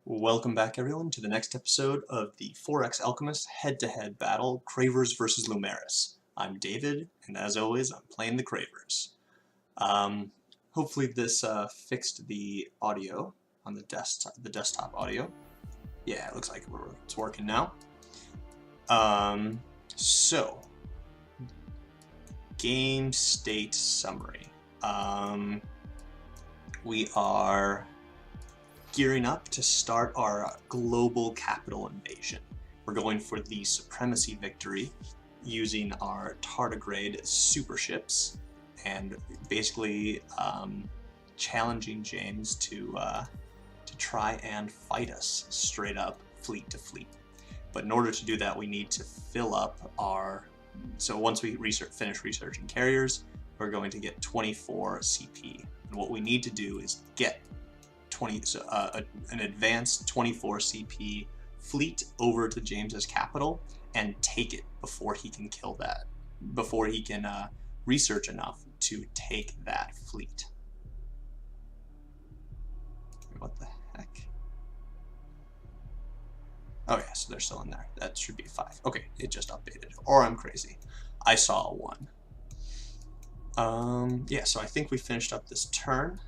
Welcome back, everyone, to the next episode of the 4X Alchemist head-to-head battle, Cravers versus Lumeris. I'm David, and as always, I'm playing the Cravers. Hopefully this fixed the audio on the desktop audio. Yeah, it looks like it's working now. So, game state summary. We are gearing up to start our global capital invasion. We're going for the supremacy victory using our tardigrade super ships and basically challenging James to try and fight us straight up fleet to fleet. But in order to do that, we need to fill up our... So once we finish researching carriers, we're going to get 24 CP. And what we need to do is get an advanced 24 CP fleet over to James's capital and take it before he can kill that, before he can research enough to take that fleet. What the heck? Oh yeah, so they're still in there. That should be 5. Okay, it just updated. Or I'm crazy. I saw a 1. Yeah, so I think we finished up this turn.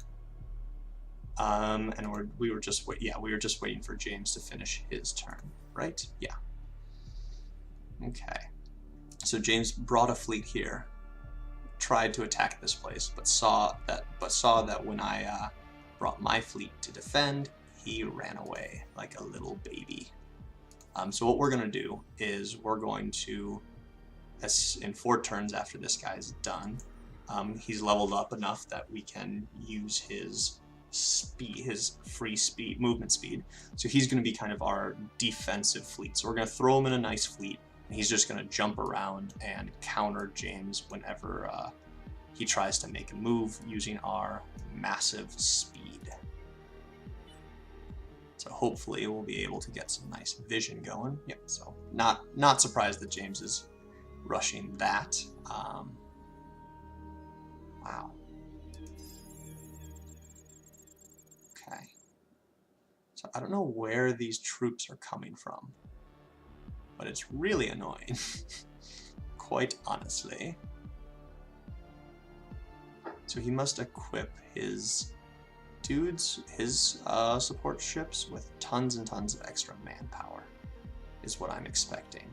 And we were just waiting for James to finish his turn, right? Yeah. Okay. So James brought a fleet here, tried to attack this place, but saw that when I brought my fleet to defend, he ran away like a little baby. So what we're gonna do is we're going to, in 4 turns after this guy's done, he's leveled up enough that we can use his free movement speed. So he's going to be kind of our defensive fleet. So we're going to throw him in a nice fleet, and he's just going to jump around and counter James whenever he tries to make a move using our massive speed. So hopefully we'll be able to get some nice vision going. Yep. So not surprised that James is rushing that. Wow. Okay. So I don't know where these troops are coming from, but it's really annoying, quite honestly. So he must equip his dudes, his support ships, with tons and tons of extra manpower, is what I'm expecting.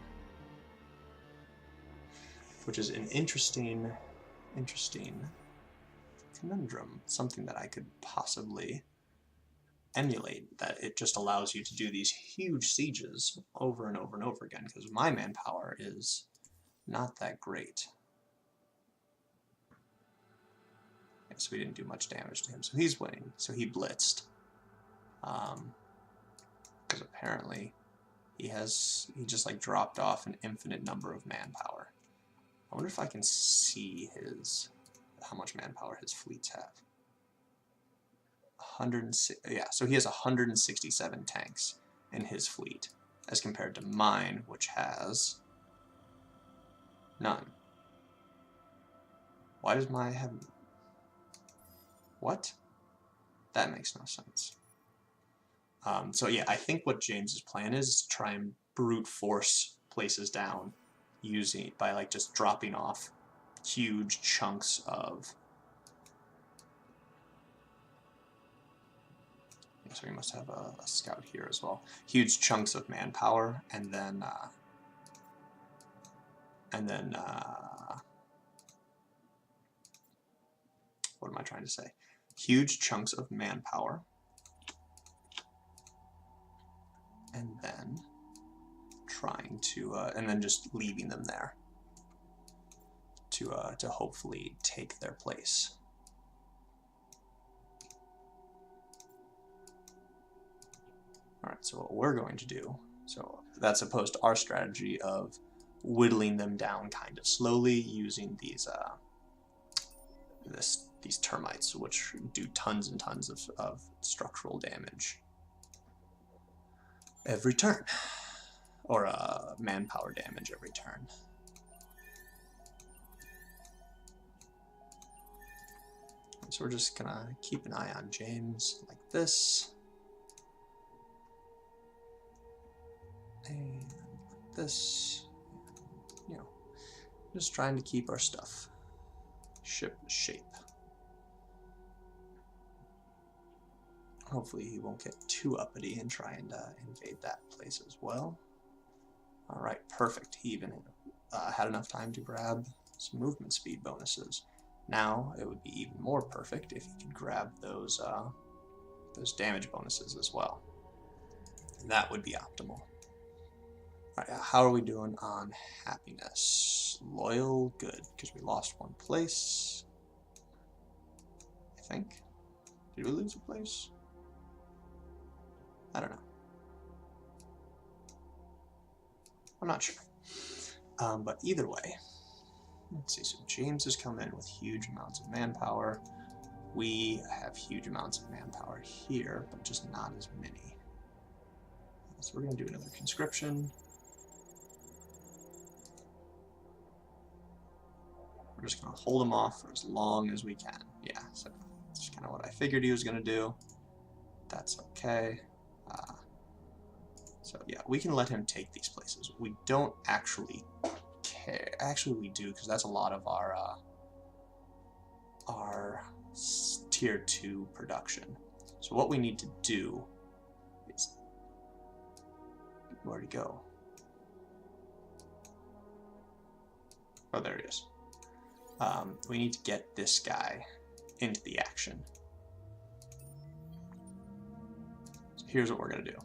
Which is an interesting conundrum, something that I could possibly emulate, that it just allows you to do these huge sieges over and over and over again, because my manpower is not that great. Okay, so we didn't do much damage to him, so he's winning. So he blitzed, because apparently he just like dropped off an infinite number of manpower. I wonder if I can see how much manpower his fleets have. 106, yeah, so he has 167 tanks in his fleet, as compared to mine, which has none. Why does mine have... What? That makes no sense. So yeah, I think what James's plan is to try and brute force places down by like just dropping off huge chunks of... So we must have a scout here as well. Huge chunks of manpower, and then what am I trying to say? Huge chunks of manpower, and then trying to and then just leaving them there to hopefully take their place. Alright, so what we're going to do, so that's opposed to our strategy of whittling them down kind of slowly using these termites, which do tons and tons of structural damage every turn, or manpower damage every turn. So we're just gonna keep an eye on James like this. this, you know, just trying to keep our ship shape. Hopefully he won't get too uppity and try and invade that place as well. All right, perfect. He even had enough time to grab some movement speed bonuses. Now it would be even more perfect if he could grab those damage bonuses as well. That would be optimal. All right, how are we doing on happiness? Loyal, good, because we lost one place. I think. Did we lose a place? I don't know. I'm not sure. But either way, let's see. So James has come in with huge amounts of manpower. We have huge amounts of manpower here, but just not as many. So we're going to do another conscription. We're just going to hold him off for as long as we can. Yeah, so that's kind of what I figured he was going to do. That's okay. So yeah, we can let him take these places. We don't actually care. Actually, we do, because that's a lot of our tier 2 production. So what we need to do is, where'd he go? Oh, there he is. We need to get this guy into the action. So here's what we're going to do.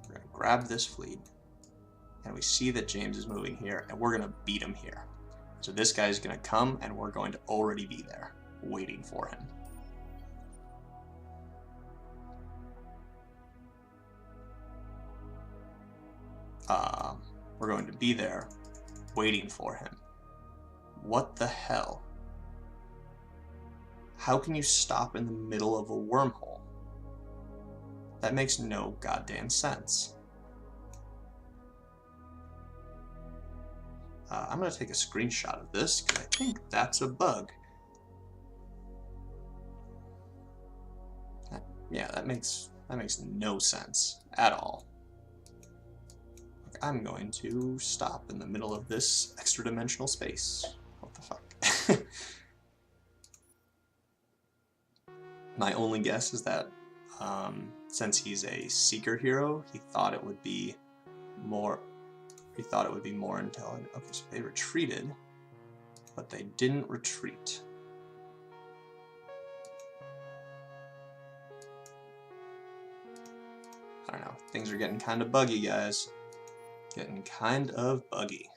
We're going to grab this fleet, and we see that James is moving here, and we're going to beat him here. So this guy's going to come, and we're going to already be there, waiting for him. We're going to be there, waiting for him. What the hell? How can you stop in the middle of a wormhole? That makes no goddamn sense. I'm going to take a screenshot of this because I think that's a bug. Yeah, that makes no sense at all. I'm going to stop in the middle of this extra dimensional space. What the fuck? My only guess is that since he's a seeker hero, he thought it would be more intelligent. Okay, so they retreated, but they didn't retreat. I don't know. Things are getting kind of buggy, guys. Getting kind of buggy.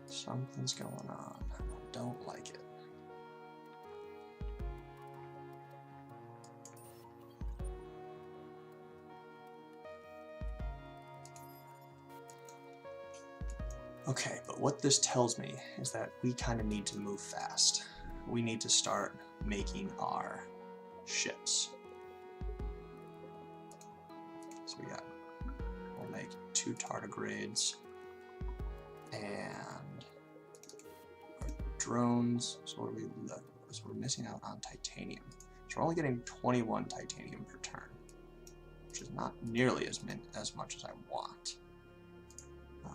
Something's going on. I don't like it. Okay, but what this tells me is that we kind of need to move fast. We need to start making our ships. So we'll make 2 tardigrades and our drones. So we're missing out on titanium. So we're only getting 21 titanium per turn, which is not nearly as much as I want.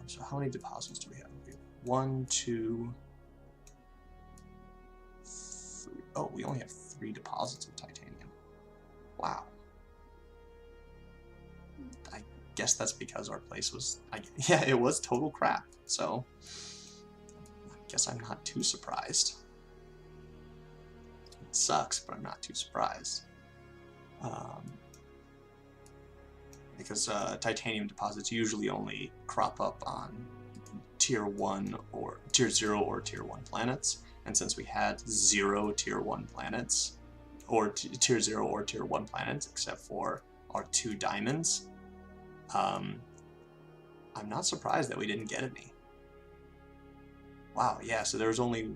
So how many deposits do we have? We have 1, 2, 3. Oh, we only have 3 deposits of titanium. Wow. I guess that's because our place was... yeah, it was total crap. So I guess I'm not too surprised. It sucks, but I'm not too surprised. Because titanium deposits usually only crop up on tier 1 or tier 0 or tier 1 planets, and since we had 0 tier 1 planets or tier 0 or tier 1 planets except for our 2 diamonds, I'm not surprised that we didn't get any. Wow, yeah, so there was only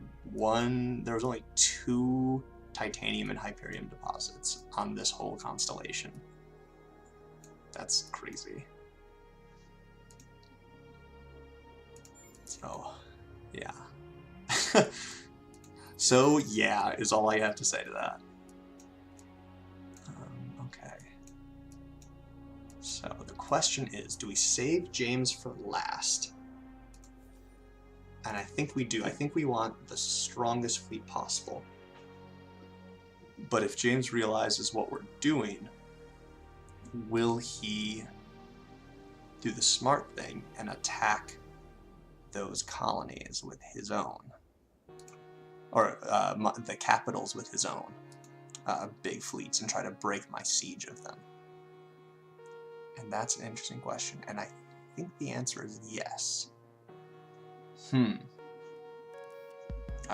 2 titanium and hyperium deposits on this whole constellation. That's crazy. So, yeah. So, yeah, is all I have to say to that. Okay. So the question is, do we save James for last? And I think we do. I think we want the strongest fleet possible. But if James realizes what we're doing, will he do the smart thing and attack those colonies with his own? Or the capitals with his own big fleets and try to break my siege of them? And that's an interesting question, and I think the answer is yes. I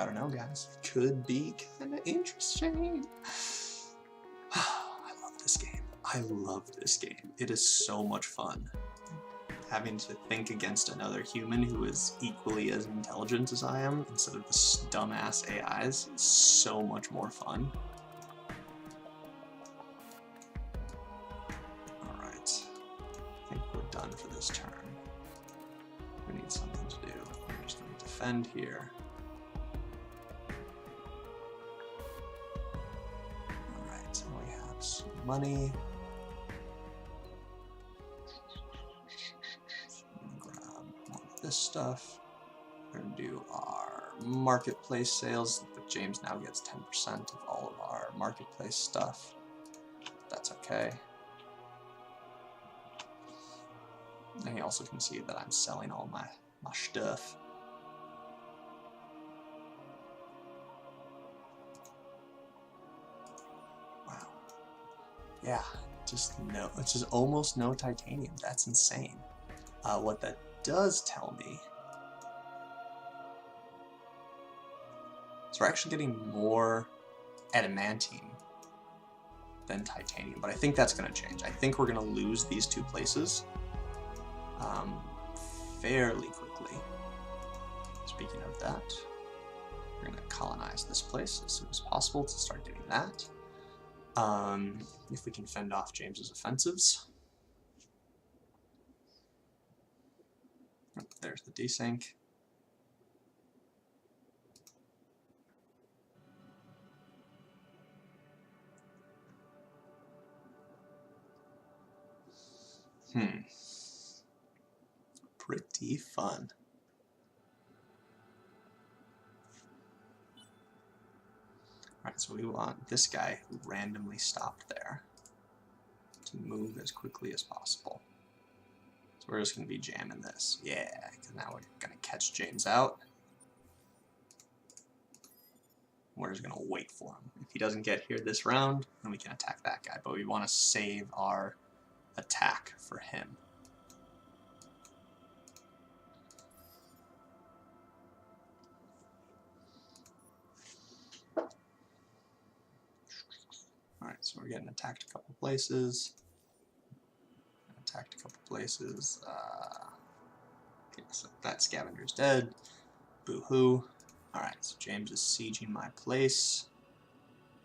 don't know, guys. Could be kind of interesting. I love this game. I love this game. It is so much fun. Having to think against another human who is equally as intelligent as I am, instead of the dumbass AIs, is so much more fun. Done for this turn. We need something to do. We're just going to defend here. Alright, so we have some money. Grab more of this stuff. We're going to do our marketplace sales, but James now gets 10% of all of our marketplace stuff. That's okay. And he also can see that I'm selling all my stuff. Wow. Yeah, just no, it's just almost no titanium. That's insane. What that does tell me is we're actually getting more adamantine than titanium, but I think that's going to change. I think we're going to lose these two places fairly quickly. Speaking of that, we're going to colonize this place as soon as possible to start doing that. If we can fend off James's offensives. Oh, there's the desync. Pretty fun. Alright, so we want this guy who randomly stopped there to move as quickly as possible. So we're just going to be jamming this. Yeah, because now we're going to catch James out. We're just going to wait for him. If he doesn't get here this round, then we can attack that guy. But we want to save our attack for him. Alright, so we're getting attacked a couple places. Attacked a couple places. Okay, so that scavenger's dead. Boo-hoo. Alright, so James is sieging my place.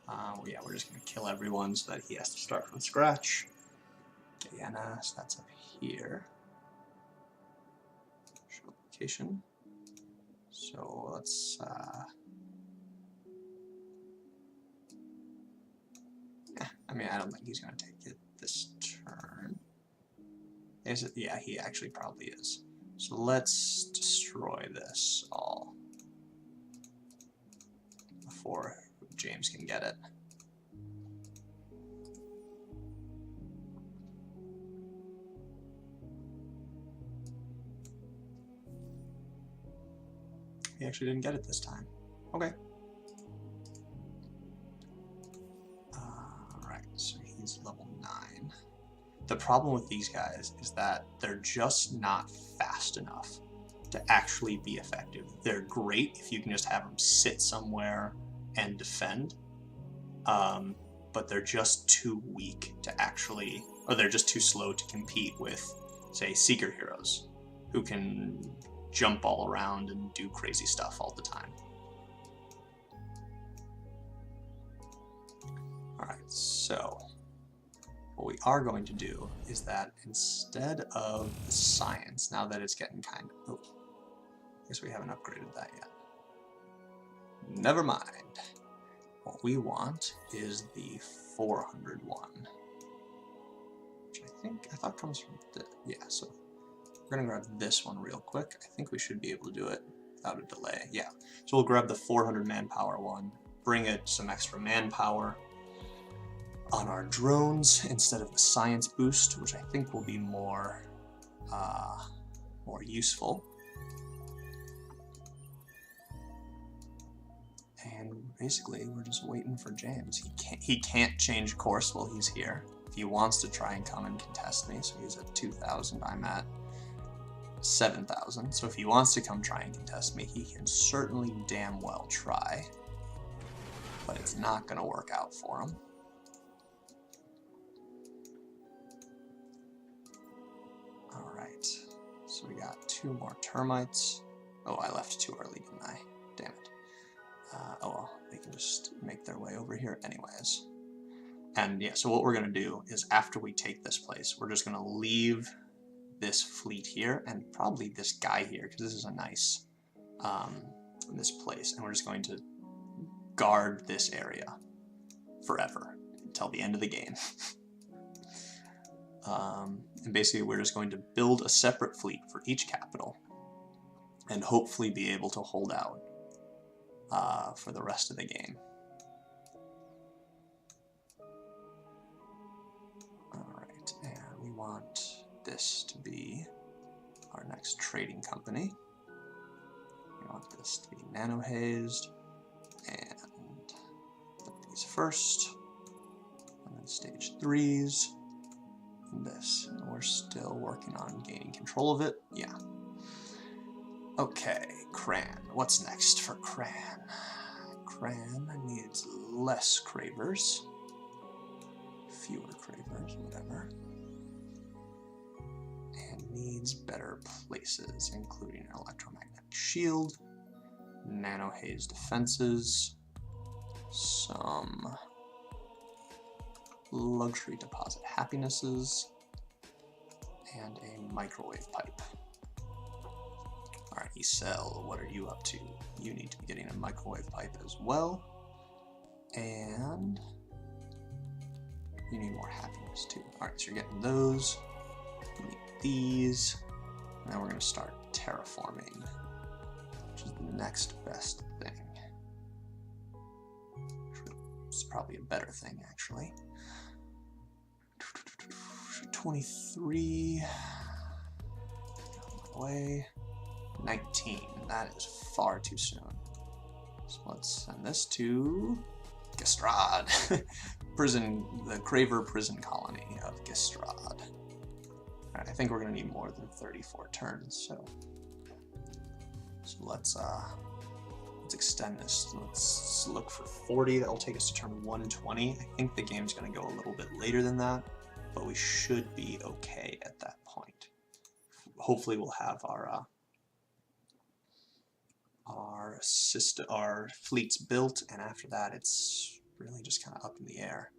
Yeah, we're just going to kill everyone so that he has to start from scratch. Guyana, so that's up here. Show location. So let's... I mean, I don't think he's going to take it this turn. Is it? Yeah, he actually probably is. So let's destroy this all before James can get it. He actually didn't get it this time. Okay. So he's level 9. The problem with these guys is that they're just not fast enough to actually be effective. They're great if you can just have them sit somewhere and defend, but they're just too weak to actually, or they're just too slow to compete with, say, Seeker heroes, who can jump all around and do crazy stuff all the time. Alright, so what we are going to do is that instead of the science, now that it's getting kind of... Oh, I guess we haven't upgraded that yet. Never mind. What we want is the 400 one, which I I thought it comes from the, yeah, so we're gonna grab this one real quick. I think we should be able to do it without a delay. Yeah, so we'll grab the 400 manpower one, bring it some extra manpower on our drones instead of the science boost, which I think will be more useful. And basically, we're just waiting for James. He can't change course while he's here. If he wants to try and come and contest me, so he's at 2,000, I'm at 7,000. So if he wants to come try and contest me, he can certainly damn well try. But it's not going to work out for him. Alright, so we got 2 more termites. Oh, I left too early, didn't I? Damn it. Oh well, they can just make their way over here anyways. And yeah, so what we're going to do is after we take this place, we're just going to leave this fleet here and probably this guy here, because this is a nice, this place. And we're just going to guard this area forever until the end of the game. And basically we're just going to build a separate fleet for each capital and hopefully be able to hold out for the rest of the game. Alright, and we want this to be our next trading company. We want this to be nano-hazed, and put these first, and then stage 3s, and this. And we're still working on gaining control of it. Yeah. Okay, Cran. What's next for Cran? Cran needs less Cravers. Fewer Cravers, whatever. And needs better places, including an electromagnetic shield, nano-haze defenses, some luxury deposit happinesses, and a microwave pipe. Alright, Isel, what are you up to? You need to be getting a microwave pipe as well. And you need more happiness too. Alright, so you're getting those. You need these. And then we're going to start terraforming, which is the next best thing. It's probably a better thing, actually. 23. On my way. 19. That is far too soon. So let's send this to Gistrad. Prison, the Craver prison colony of Gistrad. Alright, I think we're going to need more than 34 turns, so let's extend this. Let's look for 40. That will take us to turn 120. I think the game's going to go a little bit later than that, but we should be okay at that point. Hopefully we'll have our fleets built, and after that it's really just kind of up in the air.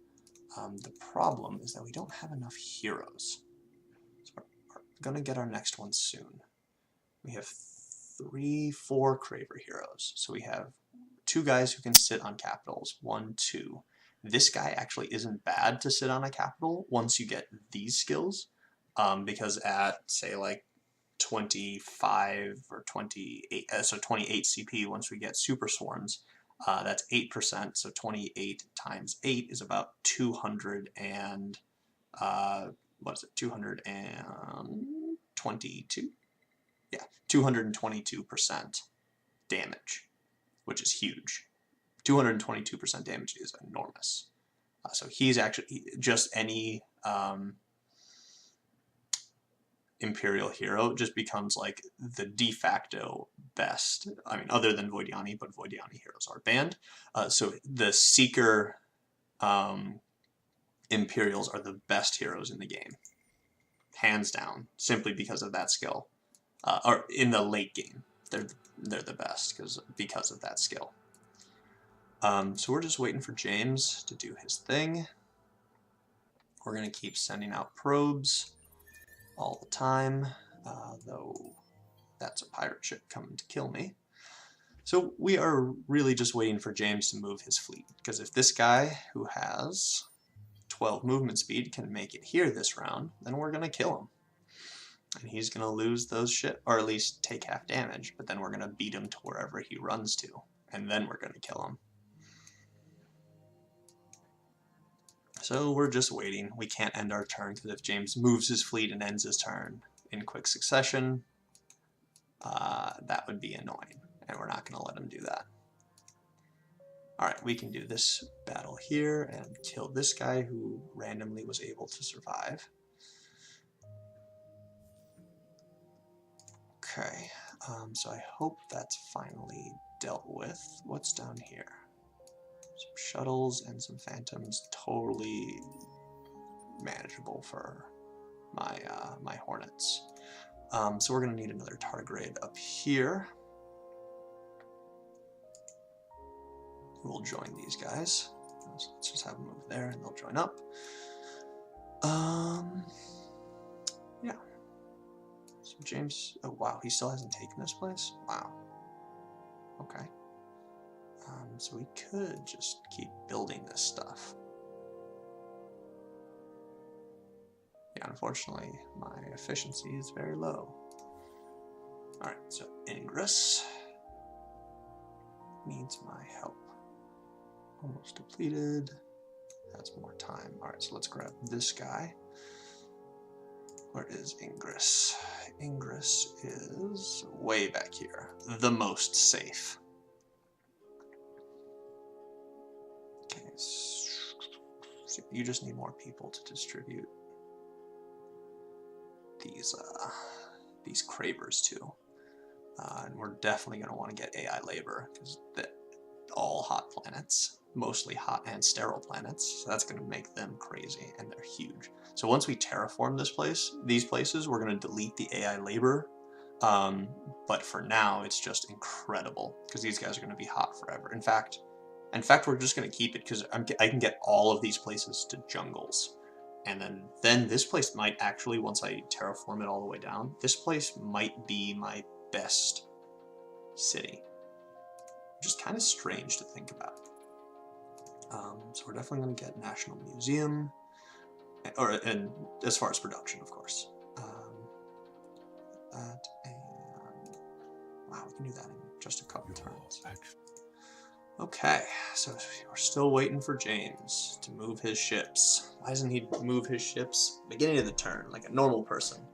The problem is that we don't have enough heroes. So we're going to get our next one soon. We have 4 Craver heroes. So we have 2 guys who can sit on capitals. 1, 2. This guy actually isn't bad to sit on a capital once you get these skills, because at, say, like 25 or 28, so 28 CP once we get super swarms, that's 8%, so 28 times 8 is about 200 and, what is it, 222? Yeah, 222% damage, which is huge. 222% damage is enormous. So he's actually just any Imperial hero just becomes like the de facto best. I mean, other than Voidiani, but Voidiani heroes are banned. So the Seeker Imperials are the best heroes in the game, hands down, simply because of that skill. Or in the late game, they're the best because of that skill. So we're just waiting for James to do his thing. We're going to keep sending out probes all the time, though that's a pirate ship coming to kill me. So we are really just waiting for James to move his fleet, because if this guy, who has 12 movement speed can make it here this round, then we're going to kill him. And he's going to lose those shit, or at least take half damage, but then we're going to beat him to wherever he runs to, and then we're going to kill him. So we're just waiting. We can't end our turn, because if James moves his fleet and ends his turn in quick succession, that would be annoying, and we're not going to let him do that. Alright, we can do this battle here and kill this guy who randomly was able to survive. Okay, so I hope that's finally dealt with. What's down here? Some shuttles and some phantoms, totally manageable for my my hornets. So we're going to need another tardigrade up here. We'll join these guys. So let's just have them move there and they'll join up. Yeah. So James, oh wow, he still hasn't taken this place? Wow. Okay. So we could just keep building this stuff. Yeah, unfortunately, my efficiency is very low. Alright, so Ingress needs my help. Almost depleted. Has more time. Alright, so let's grab this guy. Where is Ingress? Ingress is way back here. The most safe. Okay, so you just need more people to distribute these Cravers to. And we're definitely going to want to get AI labor, because all hot planets, mostly hot and sterile planets, so that's going to make them crazy, and they're huge. So once we terraform these places, we're going to delete the AI labor, but for now it's just incredible, because these guys are going to be hot forever. In fact, we're just going to keep it, because I can get all of these places to jungles. And then this place might actually, once I terraform it all the way down, this place might be my best city. Which is kind of strange to think about. So we're definitely going to get National Museum, and as far as production, of course. That and wow, we can do that in just a couple turns. Okay, so we're still waiting for James to move his ships. Why doesn't he move his ships beginning of the turn, like a normal person,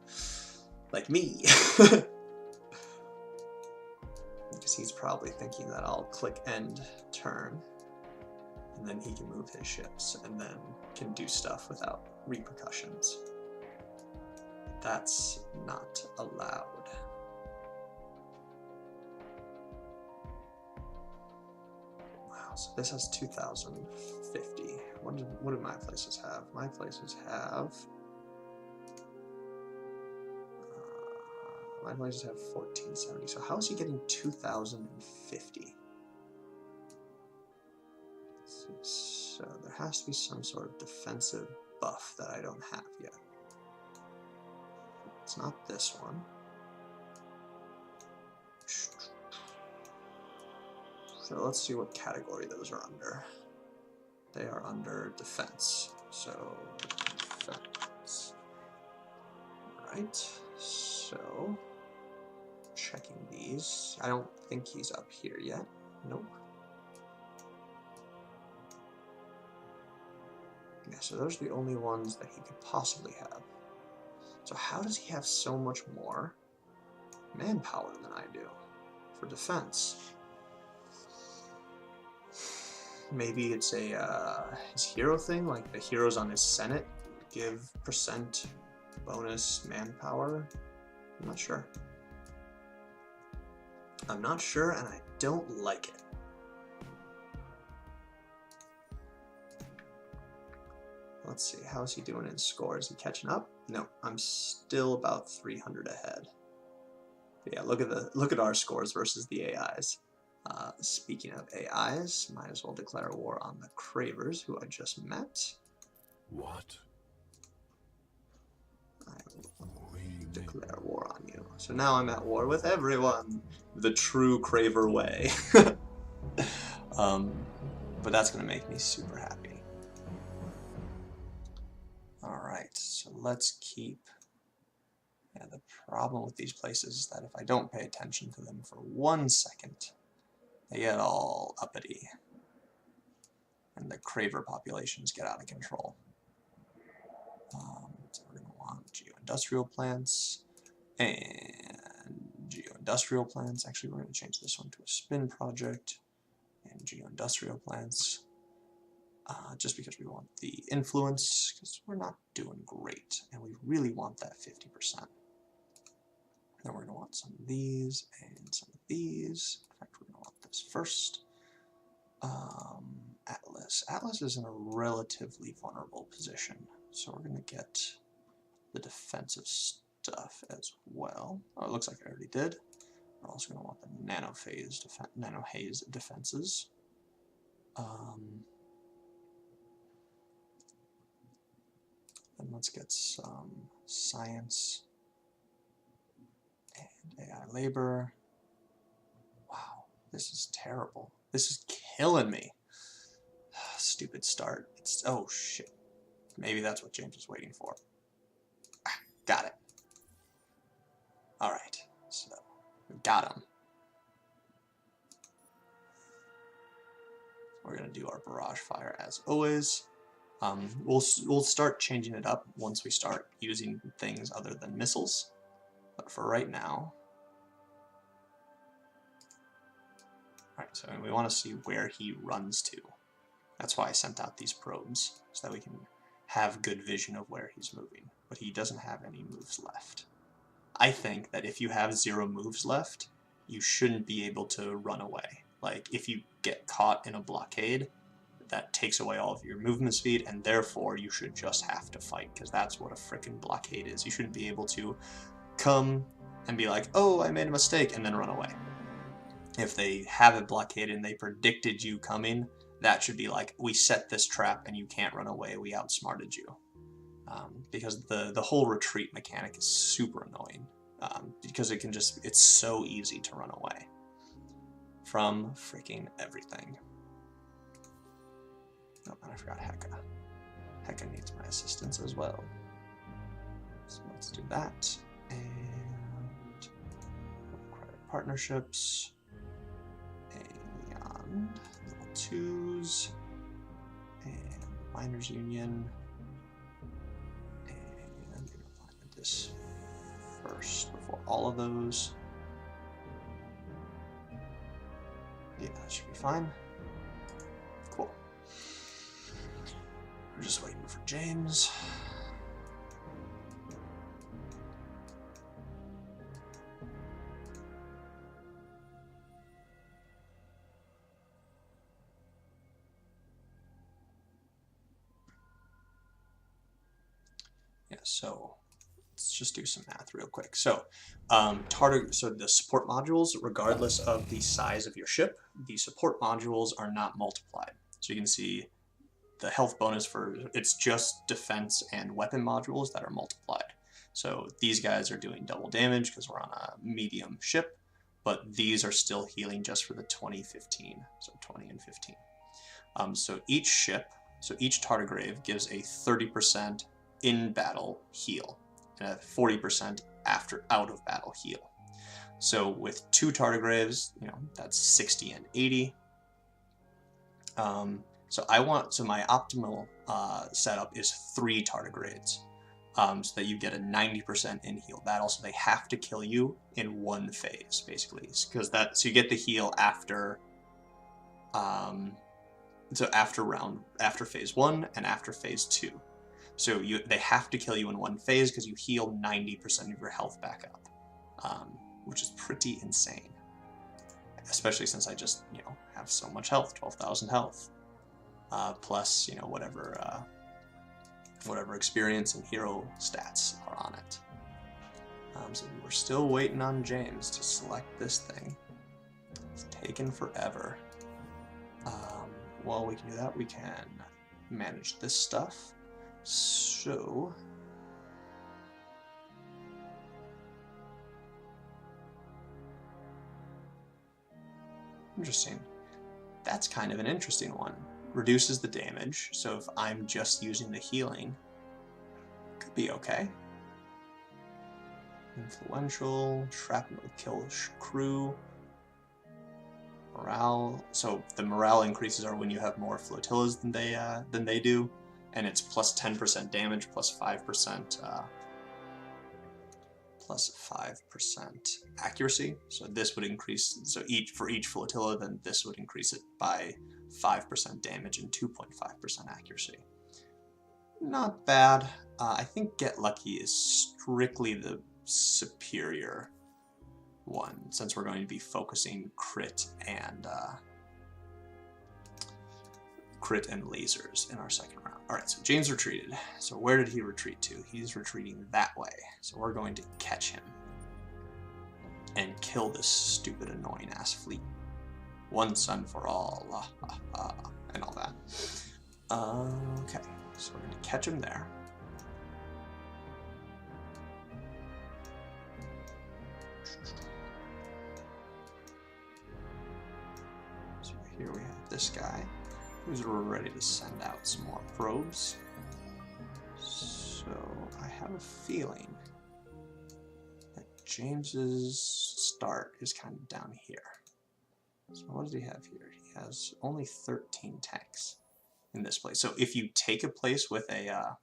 like me? Because he's probably thinking that I'll click end turn, and then he can move his ships, and then can do stuff without repercussions. That's not allowed. Wow, so this has 2050. What do my places have? My places have... my places have 1470. So how is he getting 2050? So there has to be some sort of defensive buff that I don't have yet. It's not this one. So let's see what category those are under. They are under defense. So defense. Alright, so checking these. I don't think he's up here yet. Nope. Yeah, so those are the only ones that he could possibly have. So how does he have so much more manpower than I do for defense? Maybe it's a his hero thing, like the heroes on his Senate give % bonus manpower. I'm not sure. I'm not sure, and I don't like it. Let's see, how's he doing in score? Is he catching up? No, I'm still about 300 ahead. But yeah, look at our scores versus the AIs. Speaking of AIs, might as well declare war on the Cravers, who I just met. What? I will declare war on you. So now I'm at war with everyone, the true Craver way. But that's gonna make me super happy. Alright, so let's keep... Yeah, the problem with these places is that if I don't pay attention to them for 1 second, they get all uppity. And the Craver populations get out of control. So we're going to want geo-industrial plants and geo-industrial plants. Actually, we're going to change this one to a spin project and geo-industrial plants. Just because we want the influence, because we're not doing great, and we really want that 50%. Then we're going to want some of these and some of these. In fact, we're going to want this first. Atlas. Atlas is in a relatively vulnerable position, so we're going to get the defensive stuff as well. Oh, it looks like I already did. We're also going to want the nano-haze defenses. And let's get some science and AI labor. Wow, this is terrible. This is killing me. Stupid start. Oh shit. Maybe that's what James was waiting for. Got it. Alright, so we got him. We're going to do our barrage fire as always. We'll start changing it up once we start using things other than missiles. But for right now... Alright, so we want to see where he runs to. That's why I sent out these probes, so that we can have good vision of where he's moving. But he doesn't have any moves left. I think that if you have 0 moves left, you shouldn't be able to run away. Like, if you get caught in a blockade, that takes away all of your movement speed, and therefore you should just have to fight, because that's what a frickin' blockade is. You shouldn't be able to come and be like, oh, I made a mistake, and then run away. If they have it blockaded and they predicted you coming, that should be like, we set this trap and you can't run away, we outsmarted you. Because the whole retreat mechanic is super annoying, because it can just, it's so easy to run away from freaking everything. Oh, and I forgot Heka. Heka needs my assistance as well. So let's do that. And credit partnerships. And level 2s. And miners union. And I'm going to find this first before all of those. Yeah, that should be fine. Cool. We're just waiting for James. Yeah, so let's just do some math real quick. So, so the support modules, regardless of the size of your ship, the support modules are not multiplied. So you can see the health bonus for, it's just defense and weapon modules that are multiplied. So these guys are doing double damage because we're on a medium ship, but these are still healing just for the 20-15, so 20 and 15. So each ship, so each tardigrade gives a 30% in battle heal and a 40% after out of battle heal. So with 2 tardigrades, you know, that's 60 and 80. So my optimal setup is 3 tardigrades, so that you get a 90% in heal. That also, they have to kill you in 1 phase, basically, because so you get the heal after, so after phase 1 and after phase 2. So they have to kill you in 1 phase because you heal 90% of your health back up, which is pretty insane, especially since I just, you know, have so much health, 12,000 health. Plus, you know, whatever experience and hero stats are on it. So we're still waiting on James to select this thing. It's taken forever. While we can do that, we can manage this stuff. So interesting. That's kind of an interesting one. Reduces the damage, so if I'm just using the healing, be okay. Influential, shrapnel kill crew. Morale. So the morale increases are when you have more flotillas than they do, and it's plus 10% damage, plus 5% accuracy. So this would increase. So for each flotilla, then this would increase it by 5% damage and 2.5% accuracy. Not bad. I think Get Lucky is strictly the superior one, since we're going to be focusing crit and lasers in our second round. Alright, so James retreated. So where did he retreat to? He's retreating that way. So we're going to catch him and kill this stupid, annoying ass fleet. One sun for all, and all that. Okay, so we're going to catch him there. So here we have this guy who's ready to send out some more probes. So I have a feeling that James's start is kind of down here. So what does he have here? He has only 13 tanks in this place. So if you take a place with a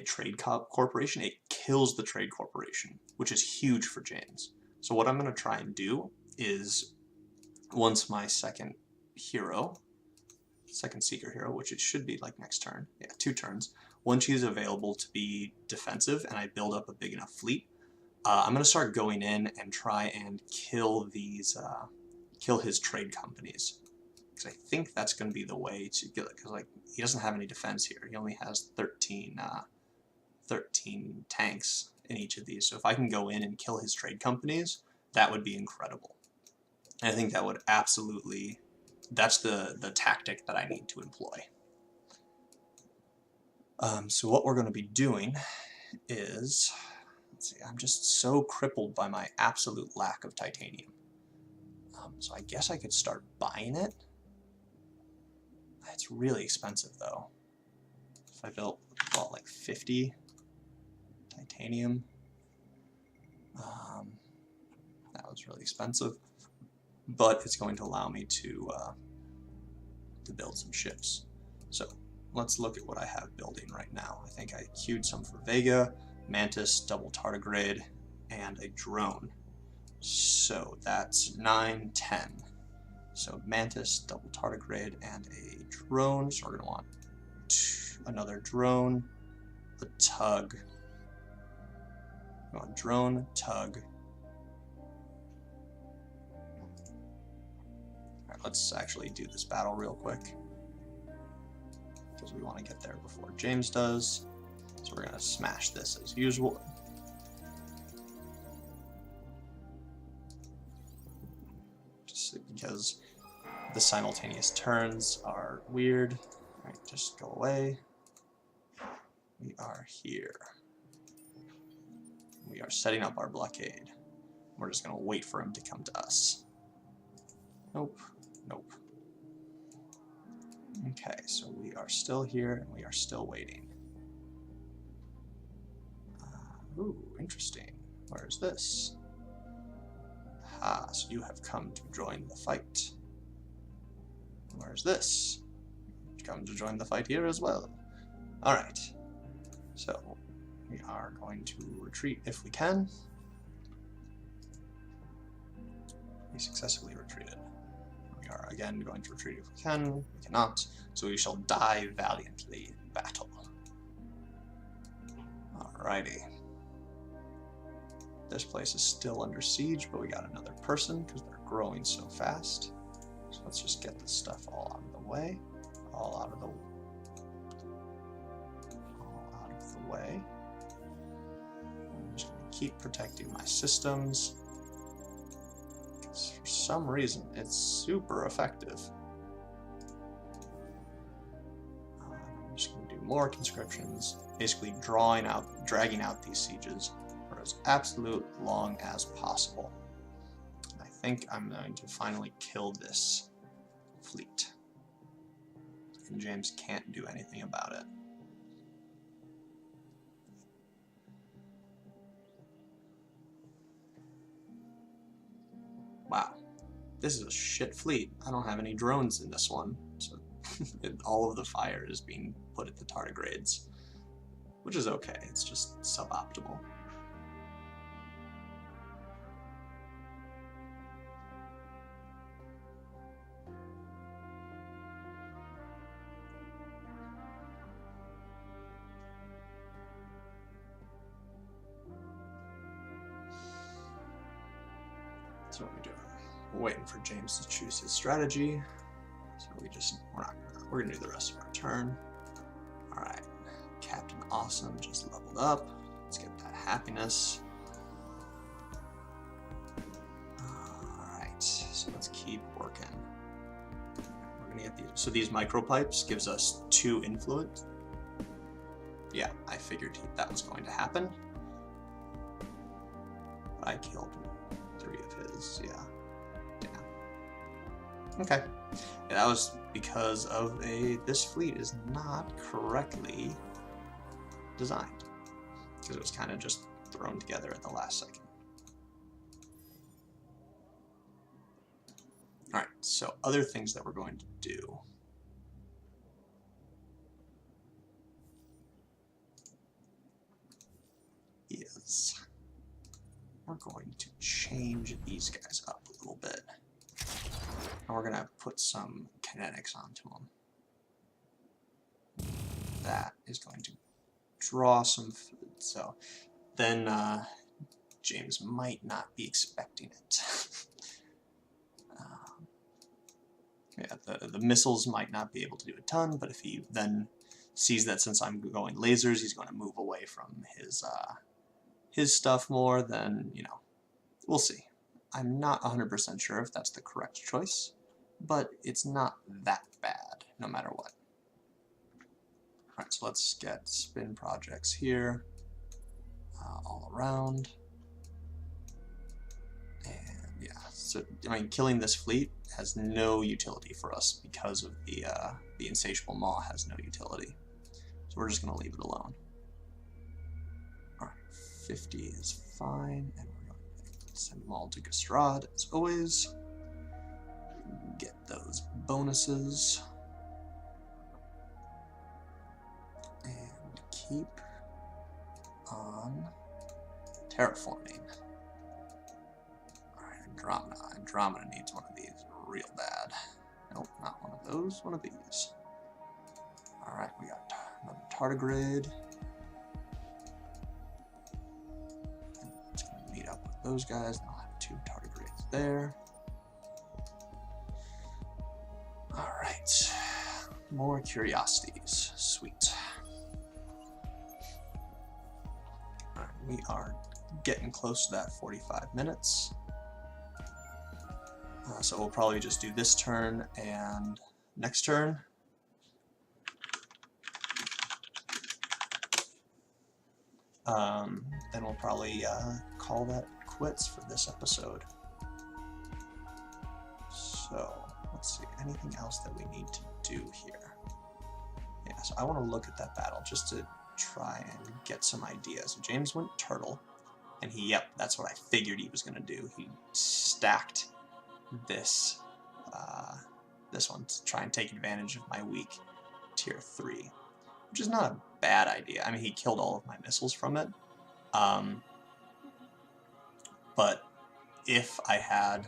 trade corporation, it kills the trade corporation, which is huge for James. So what I'm going to try and do is, once my second seeker hero, which it should be like next turn, yeah, 2 turns, once she's available to be defensive and I build up a big enough fleet, I'm going to start going in and try and kill his trade companies. Because I think that's going to be the way to get it, because like he doesn't have any defense here. He only has 13 tanks in each of these. So if I can go in and kill his trade companies, that would be incredible. And I think that would absolutely, that's the tactic that I need to employ. So what we're going to be doing is, let's see, I'm just so crippled by my absolute lack of titanium. So I guess I could start buying it. It's really expensive though. If I bought like 50 titanium, that was really expensive. But it's going to allow me to build some ships. So let's look at what I have building right now. I think I queued some for Vega, Mantis, double tardigrade, and a drone. So that's 9, 10. So Mantis, double tardigrade, and a drone. So we're going to want another drone, a tug. We want drone, tug. Alright, let's actually do this battle real quick, because we want to get there before James does. So we're going to smash this as usual. Just because the simultaneous turns are weird. Alright, just go away. We are here. We are setting up our blockade. We're just going to wait for him to come to us. Nope. Nope. Okay, so we are still here and we are still waiting. Ooh, interesting. Where is this? Ah, so you have come to join the fight. Where's this? Come to join the fight here as well. Alright. So, we are going to retreat if we can. We successfully retreated. We are again going to retreat if we can. We cannot. So we shall die valiantly in battle. Alrighty. This place is still under siege, but we got another person because they're growing so fast. So let's just get this stuff all out of the way. All out of the way. I'm just going to keep protecting my systems. Because for some reason, it's super effective. I'm just going to do more conscriptions, basically dragging out these sieges for as absolute long as possible. I think I'm going to finally kill this fleet. And James can't do anything about it. Wow, this is a shit fleet. I don't have any drones in this one, so all of the fire is being put at the tardigrades, which is okay. It's just suboptimal. So what are we doing? We're waiting for James to choose his strategy. So we're gonna do the rest of our turn. All right, Captain Awesome just leveled up. Let's get that happiness. All right, so let's keep working. We're gonna get these. So these micropipes gives us 2 influence. Yeah, I figured that was going to happen. But I killed 3 of his. Yeah. Okay. Yeah, that was because of this fleet is not correctly designed. Because it was kind of just thrown together at the last second. Alright, so other things that we're going to do. Is we're going to change these guys up a little bit. And we're going to put some kinetics onto them. That is going to draw some food. So then James might not be expecting it. Yeah, the missiles might not be able to do a ton, but if he then sees that since I'm going lasers, he's going to move away from his stuff more, then, you know, we'll see. I'm not 100% sure if that's the correct choice, but it's not that bad, no matter what. Alright, so let's get spin projects here, all around. And yeah, so, I mean, killing this fleet has no utility for us because of the insatiable maw has no utility. So we're just going to leave it alone. Alright, 50 is fine, and we're going to send them all to Gastrad as always. Get those bonuses. And keep on terraforming. Alright, Andromeda. Andromeda needs one of these real bad. Nope, not one of those, one of these. Alright, we got another tardigrade. It's going to meet up with those guys, and I'll have 2 tardigrades there. Alright, more curiosities. Sweet. Alright, we are getting close to that 45 minutes. So we'll probably just do this turn and next turn. Then we'll probably call that quits for this episode. So let's see, anything else that we need to do here? Yeah, so I want to look at that battle just to try and get some ideas. So James went turtle, and yep, that's what I figured he was going to do. He stacked this one to try and take advantage of my weak tier 3, which is not a bad idea. I mean, he killed all of my missiles from it, but if I had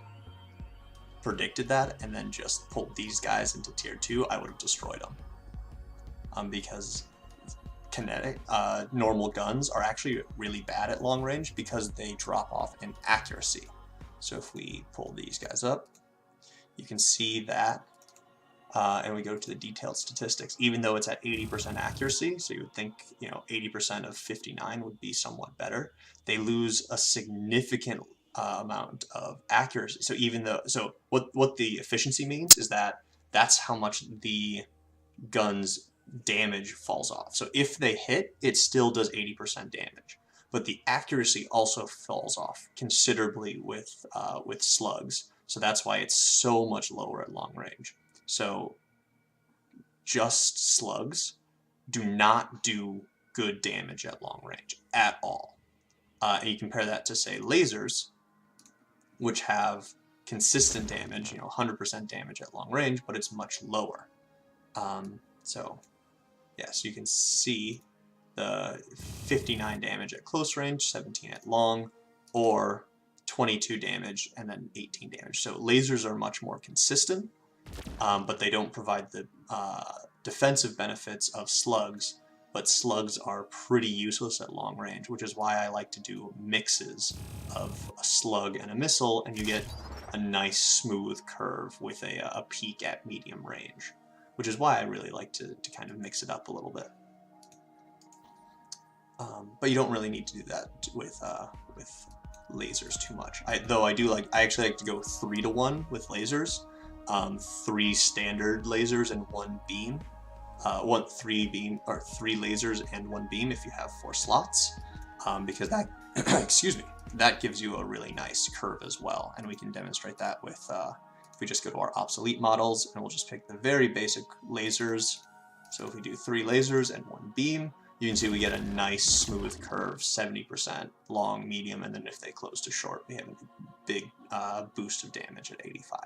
predicted that and then just pulled these guys into tier 2, I would have destroyed them, because kinetic normal guns are actually really bad at long range because they drop off in accuracy. So if we pull these guys up, you can see that, and we go to the detailed statistics, even though it's at 80% accuracy, so you would think, you know, 80% of 59 would be somewhat better, they lose a significant amount of accuracy. So even though, so what the efficiency means is that that's how much the gun's damage falls off. So if they hit, it still does 80% damage. But the accuracy also falls off considerably with slugs. So that's why it's so much lower at long range. So just slugs do not do good damage at long range at all. And you compare that to, say, lasers, which have consistent damage, 100% damage at long range, but it's much lower. So you can see the 59 damage at close range, 17 at long, or 22 damage and then 18 damage. So lasers are much more consistent, but they don't provide the defensive benefits of slugs, but slugs are pretty useless at long range, which is why I like to do mixes of a slug and a missile, and you get a nice smooth curve with a peak at medium range, which is why I really like to kind of mix it up a little bit. But you don't really need to do that with lasers too much. I actually like to go 3-to-1 with lasers. 3 standard lasers and 1 beam. 3 lasers and 1 beam if you have 4 slots, because that excuse me, that gives you a really nice curve as well. And we can demonstrate that with if we just go to our obsolete models, and we'll just pick the very basic lasers. So if we do 3 lasers and 1 beam, you can see we get a nice smooth curve, 70% long, medium, and then if they close to short, we have a big boost of damage at 85.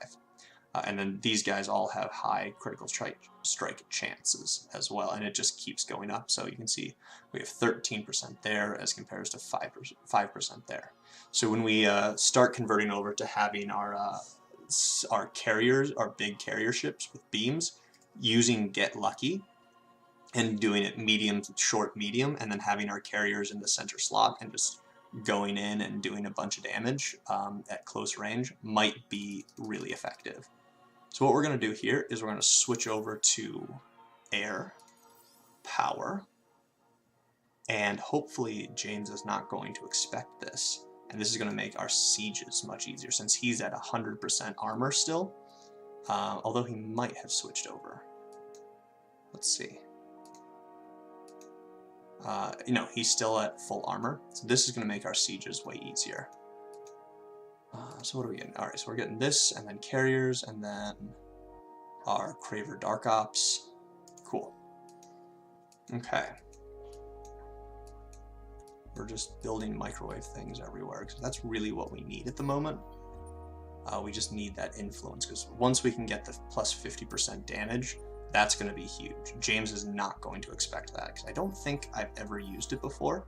And then these guys all have high critical strike chances as well, and it just keeps going up. So you can see we have 13% there as compares to 5% there. So when we start converting over to having our carriers, our big carrier ships with beams, using Get Lucky and doing it medium, short, medium, and then having our carriers in the center slot and just going in and doing a bunch of damage at close range might be really effective. So what we're going to do here is we're going to switch over to air, power, and hopefully James is not going to expect this. And this is going to make our sieges much easier since he's at 100% armor still, although he might have switched over. Let's see. He's still at full armor, so this is going to make our sieges way easier. So what are we getting? Alright, so we're getting this, and then carriers, and then our Craver Dark Ops. Cool. Okay. We're just building microwave things everywhere, because that's really what we need at the moment. We just need that influence, because once we can get the plus 50% damage, that's going to be huge. James is not going to expect that, because I don't think I've ever used it before.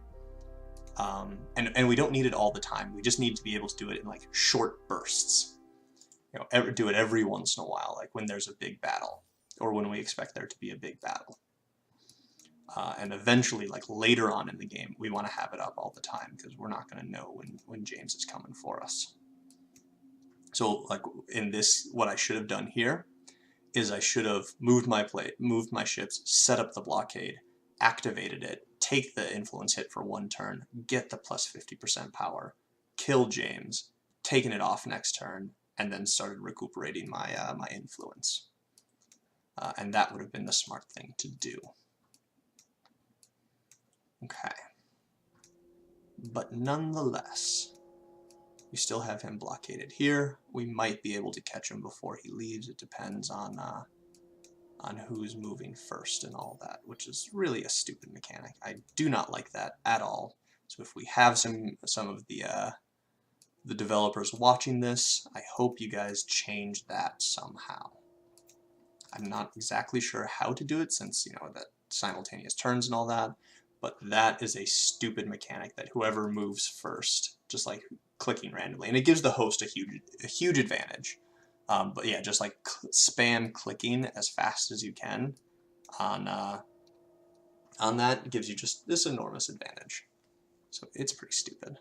And we don't need it all the time. We just need to be able to do it in like short bursts. Do it every once in a while, like when there's a big battle, or when we expect there to be a big battle. And eventually, like later on in the game, we want to have it up all the time, because we're not going to know when James is coming for us. So like in this, what I should have done here is I should have moved my ships, set up the blockade, activated it, take the influence hit for 1 turn, get the plus 50% power, kill James, taken it off next turn, and then started recuperating my my influence. And that would have been the smart thing to do. Okay. But nonetheless, we still have him blockaded here. We might be able to catch him before he leaves. It depends on who's moving first and all that, which is really a stupid mechanic. I do not like that at all. So if we have some of the developers watching this, I hope you guys change that somehow. I'm not exactly sure how to do it, since that simultaneous turns and all that, but that is a stupid mechanic that whoever moves first, just like clicking randomly, and it gives the host a huge advantage. But yeah, just like spam clicking as fast as you can on that gives you just this enormous advantage. So it's pretty stupid.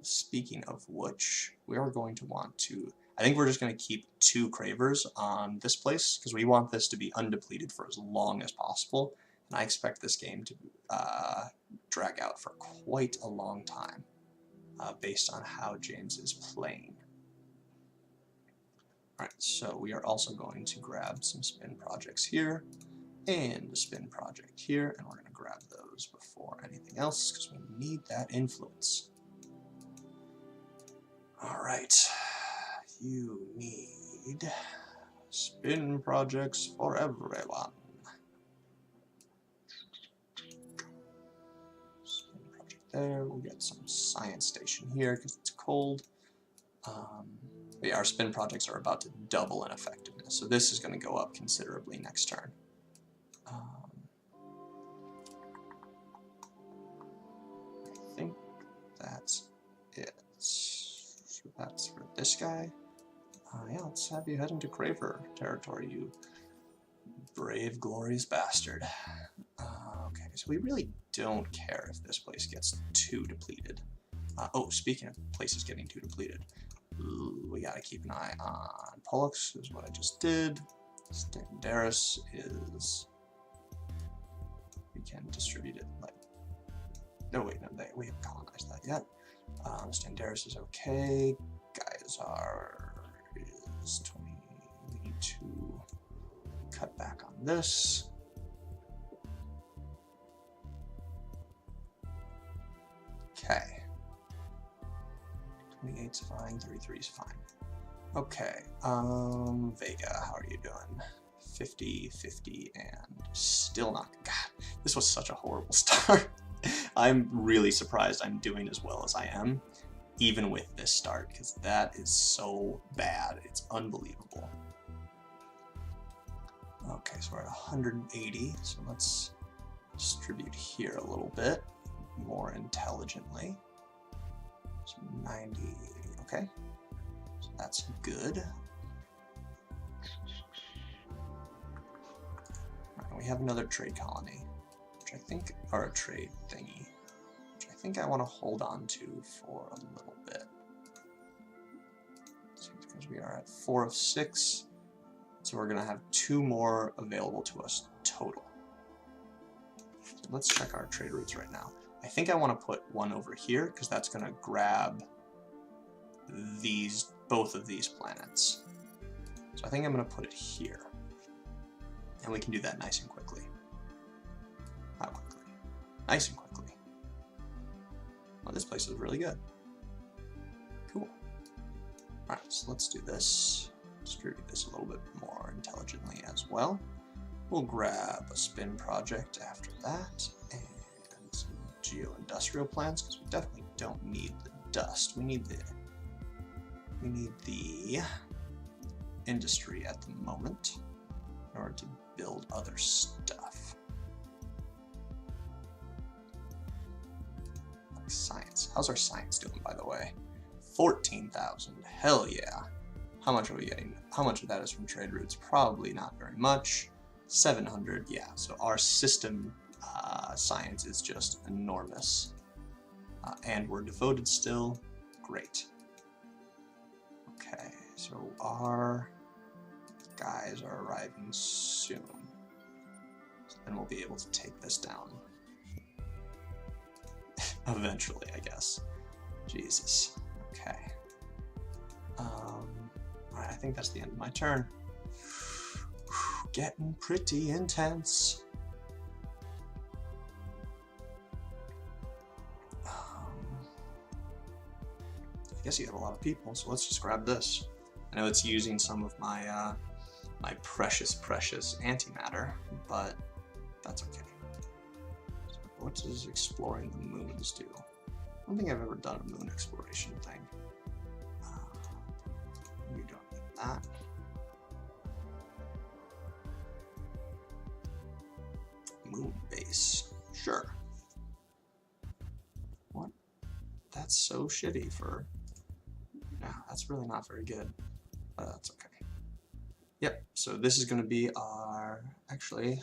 Speaking of which, we are going to want to, I think we're just going to keep 2 Cravers on this place, because we want this to be undepleted for as long as possible, and I expect this game to drag out for quite a long time, based on how James is playing. Alright, so we are also going to grab some spin projects here, and a spin project here, and we're going to grab those before anything else, because we need that influence. Alright, you need spin projects for everyone. Spin project there, we'll get some science station here, because it's cold. But yeah, our spin projects are about to double in effectiveness, so this is going to go up considerably next turn. I think that's it. So that's for this guy. Yeah, let's have you head into Craver territory, you brave, glorious bastard. Okay, so we really don't care if this place gets too depleted. Oh, speaking of places getting too depleted, we gotta keep an eye on Pollux, is what I just did. Standaris is... we can distribute it like... no, wait, no, we haven't colonized that yet. Standaris is okay. Geyser is 20. We need to cut back on this. Okay. 28's fine, 33 is fine. Okay, Vega, how are you doing? 50, 50, and still not... God, this was such a horrible start. I'm really surprised I'm doing as well as I am, even with this start, because that is so bad. It's unbelievable. Okay, so we're at 180, so let's distribute here a little bit more intelligently. So 90, okay, so that's good. Right, we have another trade colony, which I think, or a trade thingy, which I think I want to hold on to for a little bit. So because we are at 4 of 6, so we're going to have 2 more available to us total. So let's check our trade routes right now. I think I want to put one over here because that's going to grab both of these planets. So I think I'm going to put it here. And we can do that nice and quickly. How quickly? Nice and quickly. Well, this place is really good. Cool. Alright, so let's do this. Distribute this a little bit more intelligently as well. We'll grab a spin project after that. And some geo-industrial plants, because we definitely don't need the dust. We need the industry at the moment in order to build other stuff. Like science. How's our science doing, by the way? 14,000. Hell yeah. How much are we getting? How much of that is from trade routes? Probably not very much. 700, yeah. So our system science is just enormous. And we're devoted still. Great. Okay, so our guys are arriving soon. So then we'll be able to take this down. Eventually, I guess. Jesus. Okay. Alright, I think that's the end of my turn. Getting pretty intense. I guess you have a lot of people, so let's just grab this. I know it's using some of my my precious antimatter, but that's okay. So what does exploring the moons do? I don't think I've ever done a moon exploration thing. We don't need that. Moon base, sure. What? That's so shitty for... no, that's really not very good. That's okay. Yep, so this is going to be our... Actually,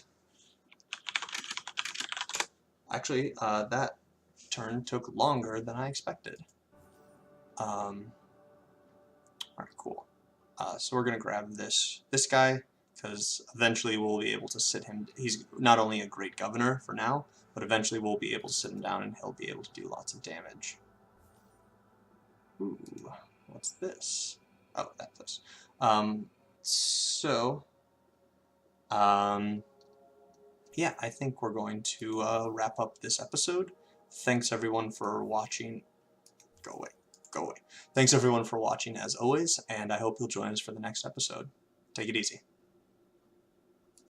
that turn took longer than I expected. Alright, cool. So we're going to grab this guy, because eventually we'll be able to sit him... he's not only a great governor for now, but eventually we'll be able to sit him down and he'll be able to do lots of damage. Ooh, what's this? Oh, that's this. Yeah, I think we're going to wrap up this episode. Thanks everyone for watching. Go away. Go away. Thanks everyone for watching as always, and I hope you'll join us for the next episode. Take it easy.